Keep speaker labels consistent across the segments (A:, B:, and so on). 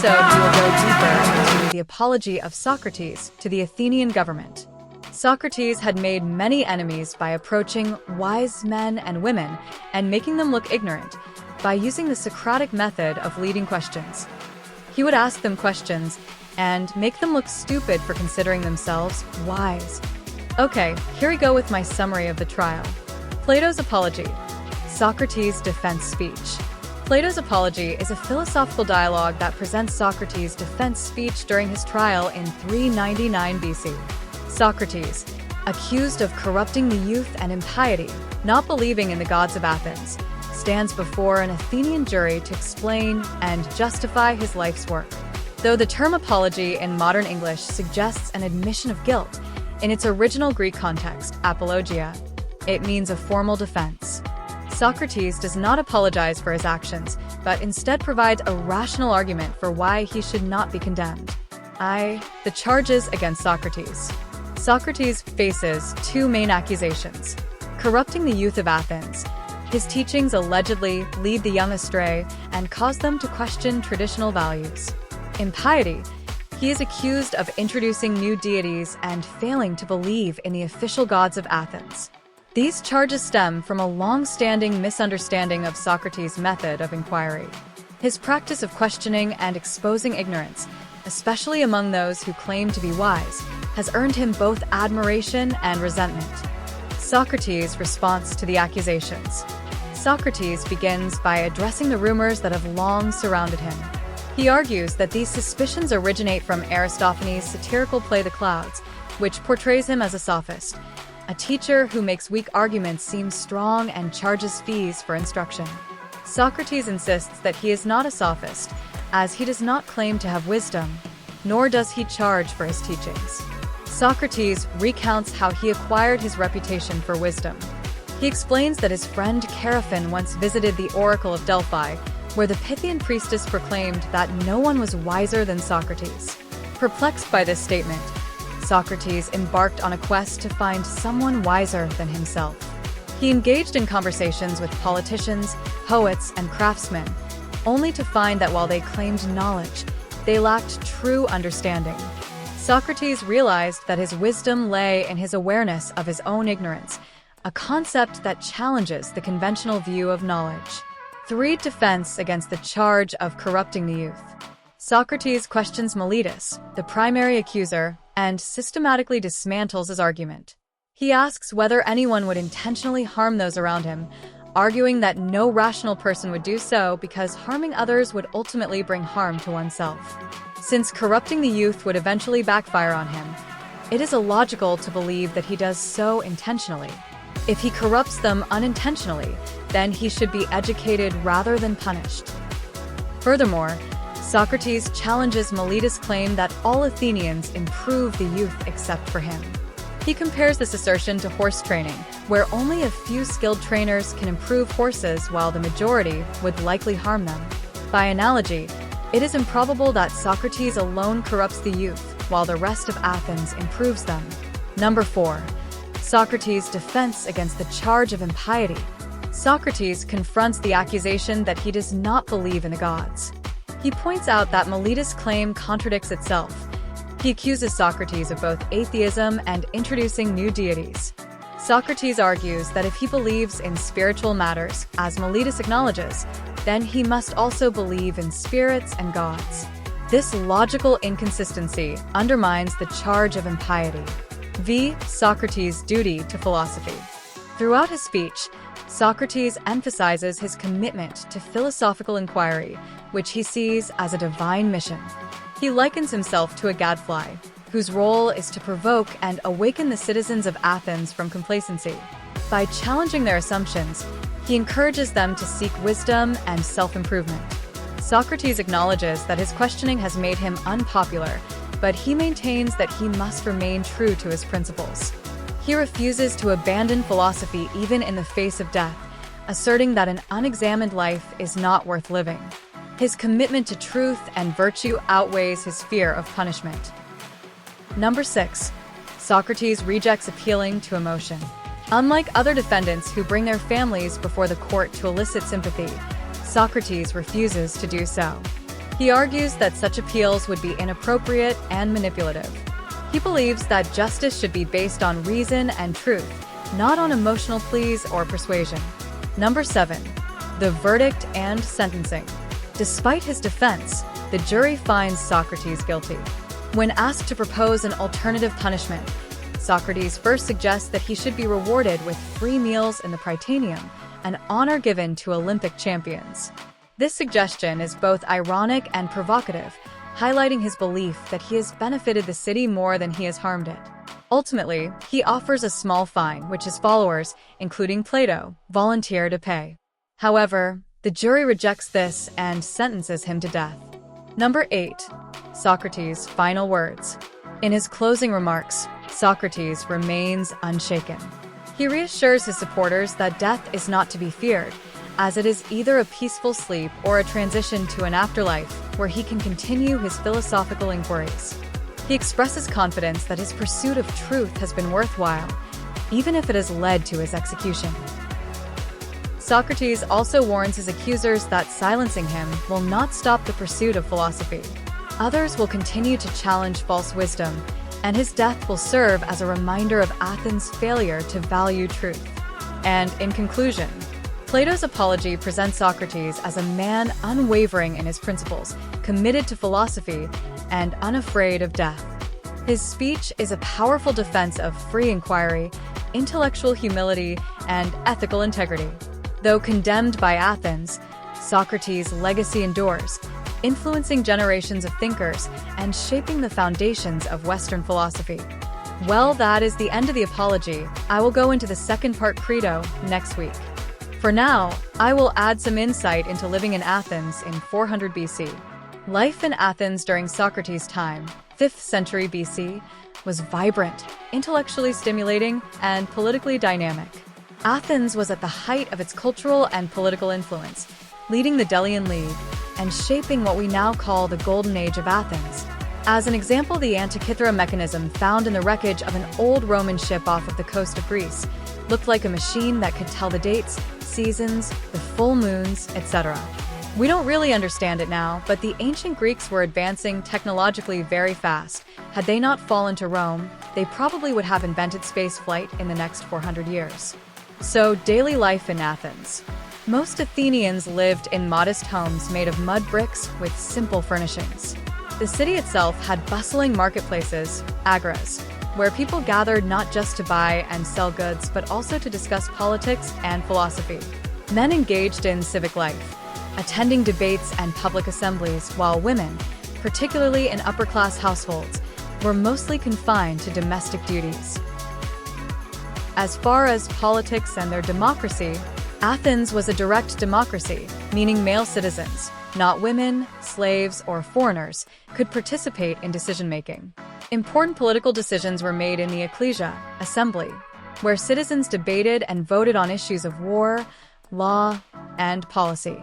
A: episode, we will go deeper into the apology of Socrates to the Athenian government. Socrates had made many enemies by approaching wise men and women and making them look ignorant by using the Socratic method of leading questions. He would ask them questions and make them look stupid for considering themselves wise. Okay, here we go with my summary of the trial. Plato's Apology. Socrates' defense speech. Plato's Apology is a philosophical dialogue that presents Socrates' defense speech during his trial in 399 BC. Socrates, accused of corrupting the youth and impiety, not believing in the gods of Athens, stands before an Athenian jury to explain and justify his life's work. Though the term apology in modern English suggests an admission of guilt, in its original Greek context, apologia, it means a formal defense. Socrates does not apologize for his actions, but instead provides a rational argument for why he should not be condemned. The charges against Socrates. Socrates faces two main accusations: corrupting the youth of Athens. His teachings allegedly lead the young astray and cause them to question traditional values. Impiety. He is accused of introducing new deities and failing to believe in the official gods of Athens. These charges stem from a long-standing misunderstanding of Socrates' method of inquiry. His practice of questioning and exposing ignorance, especially among those who claim to be wise, has earned him both admiration and resentment. Socrates' response to the accusations. Socrates begins by addressing the rumors that have long surrounded him. He argues that these suspicions originate from Aristophanes' satirical play The Clouds, which portrays him as a sophist, a teacher who makes weak arguments seem strong and charges fees for instruction. Socrates insists that he is not a sophist, as he does not claim to have wisdom, nor does he charge for his teachings. Socrates recounts how he acquired his reputation for wisdom. He explains that his friend Chaerephon once visited the Oracle of Delphi, where the Pythian priestess proclaimed that no one was wiser than Socrates. Perplexed by this statement, Socrates embarked on a quest to find someone wiser than himself. He engaged in conversations with politicians, poets, and craftsmen, only to find that while they claimed knowledge, they lacked true understanding. Socrates realized that his wisdom lay in his awareness of his own ignorance, a concept that challenges the conventional view of knowledge. 3. Defense against the charge of corrupting the youth. Socrates questions Meletus, the primary accuser, and systematically dismantles his argument. He asks whether anyone would intentionally harm those around him, arguing that no rational person would do so because harming others would ultimately bring harm to oneself. Since corrupting the youth would eventually backfire on him, it is illogical to believe that he does so intentionally. If he corrupts them unintentionally, then he should be educated rather than punished. Furthermore, Socrates challenges Meletus' claim that all Athenians improve the youth except for him. He compares this assertion to horse training, where only a few skilled trainers can improve horses while the majority would likely harm them. By analogy, it is improbable that Socrates alone corrupts the youth, while the rest of Athens improves them. Number 4. Socrates' defense against the charge of impiety. Socrates confronts the accusation that he does not believe in the gods. He points out that Meletus' claim contradicts itself. He accuses Socrates of both atheism and introducing new deities. Socrates argues that if he believes in spiritual matters, as Meletus acknowledges, then he must also believe in spirits and gods. This logical inconsistency undermines the charge of impiety. Socrates' duty to philosophy. Throughout his speech, Socrates emphasizes his commitment to philosophical inquiry, which he sees as a divine mission. He likens himself to a gadfly, whose role is to provoke and awaken the citizens of Athens from complacency. By challenging their assumptions, he encourages them to seek wisdom and self-improvement. Socrates acknowledges that his questioning has made him unpopular, but he maintains that he must remain true to his principles. He refuses to abandon philosophy even in the face of death, asserting that an unexamined life is not worth living. His commitment to truth and virtue outweighs his fear of punishment. Number 6. Socrates rejects appealing to emotion. Unlike other defendants who bring their families before the court to elicit sympathy, Socrates refuses to do so. He argues that such appeals would be inappropriate and manipulative. He believes that justice should be based on reason and truth, not on emotional pleas or persuasion. Number 7. The verdict and sentencing. Despite his defense, the jury finds Socrates guilty. When asked to propose an alternative punishment, Socrates first suggests that he should be rewarded with free meals in the Prytaneum, an honor given to Olympic champions. This suggestion is both ironic and provocative, highlighting his belief that he has benefited the city more than he has harmed it. Ultimately, he offers a small fine, which his followers, including Plato, volunteer to pay. However, the jury rejects this and sentences him to death. Number 8. Socrates' final words. In his closing remarks, Socrates remains unshaken. He reassures his supporters that death is not to be feared, as it is either a peaceful sleep or a transition to an afterlife where he can continue his philosophical inquiries. He expresses confidence that his pursuit of truth has been worthwhile, even if it has led to his execution. Socrates also warns his accusers that silencing him will not stop the pursuit of philosophy. Others will continue to challenge false wisdom, and his death will serve as a reminder of Athens' failure to value truth. And in conclusion, Plato's Apology presents Socrates as a man unwavering in his principles, committed to philosophy, and unafraid of death. His speech is a powerful defense of free inquiry, intellectual humility, and ethical integrity. Though condemned by Athens, Socrates' legacy endures, influencing generations of thinkers and shaping the foundations of Western philosophy. Well, that is the end of the Apology. I will go into the second part, Credo, next week. For now, I will add some insight into living in Athens in 400 BC. Life in Athens during Socrates' time, 5th century BC, was vibrant, intellectually stimulating, and politically dynamic. Athens was at the height of its cultural and political influence, leading the Delian League and shaping what we now call the Golden Age of Athens. As an example, the Antikythera mechanism found in the wreckage of an old Roman ship off of the coast of Greece looked like a machine that could tell the dates, seasons, the full moons, etc. We don't really understand it now, but the ancient Greeks were advancing technologically very fast. Had they not fallen to Rome, they probably would have invented space flight in the next 400 years. So, daily life in Athens. Most Athenians lived in modest homes made of mud bricks with simple furnishings. The city itself had bustling marketplaces, agoras, where people gathered not just to buy and sell goods but also to discuss politics and philosophy. Men engaged in civic life, attending debates and public assemblies, while women, particularly in upper-class households, were mostly confined to domestic duties. As far as politics and their democracy, Athens was a direct democracy, meaning male citizens, not women, slaves, or foreigners, could participate in decision-making. Important political decisions were made in the ecclesia, assembly, where citizens debated and voted on issues of war, law, and policy.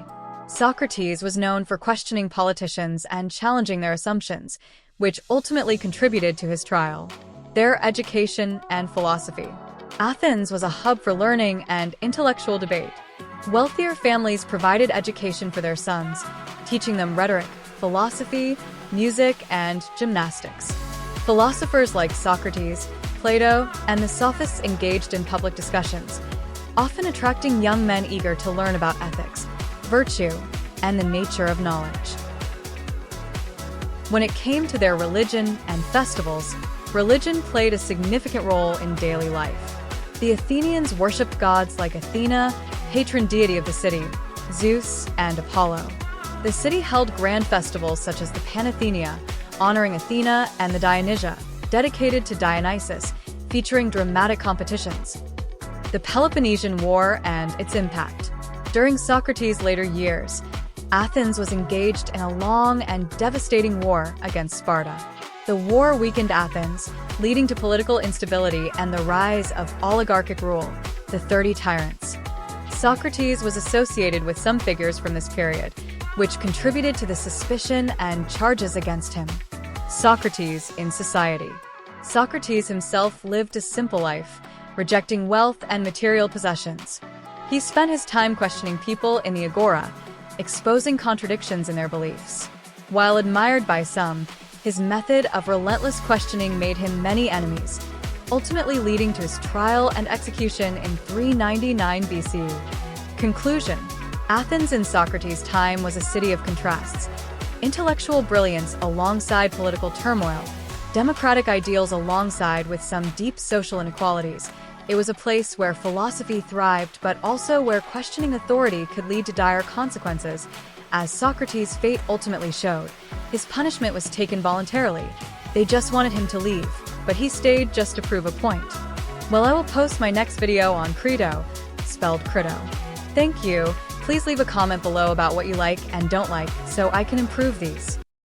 A: Socrates was known for questioning politicians and challenging their assumptions, which ultimately contributed to his trial. Their education and philosophy. Athens was a hub for learning and intellectual debate. Wealthier families provided education for their sons, teaching them rhetoric, philosophy, music, and gymnastics. Philosophers like Socrates, Plato, and the sophists engaged in public discussions, often attracting young men eager to learn about ethics, virtue, and the nature of knowledge. When it came to their religion and festivals, religion played a significant role in daily life. The Athenians worshipped gods like Athena, patron deity of the city, Zeus, and Apollo. The city held grand festivals such as the Panathenaea, honoring Athena, and the Dionysia, dedicated to Dionysus, featuring dramatic competitions. The Peloponnesian War and its impact. During Socrates' later years, Athens was engaged in a long and devastating war against Sparta. The war weakened Athens, leading to political instability and the rise of oligarchic rule, the 30 Tyrants. Socrates was associated with some figures from this period, which contributed to the suspicion and charges against him. Socrates in society. Socrates himself lived a simple life, rejecting wealth and material possessions. He spent his time questioning people in the agora, exposing contradictions in their beliefs. While admired by some, his method of relentless questioning made him many enemies, ultimately leading to his trial and execution in 399 BC. Conclusion: Athens in Socrates' time was a city of contrasts. Intellectual brilliance alongside political turmoil, democratic ideals alongside with some deep social inequalities. It was a place where philosophy thrived, but also where questioning authority could lead to dire consequences. As Socrates' fate ultimately showed, his punishment was taken voluntarily. They just wanted him to leave, but he stayed just to prove a point. Well, I will post my next video on Credo, spelled Crito. Thank you. Please leave a comment below about what you like and don't like, so I can improve these.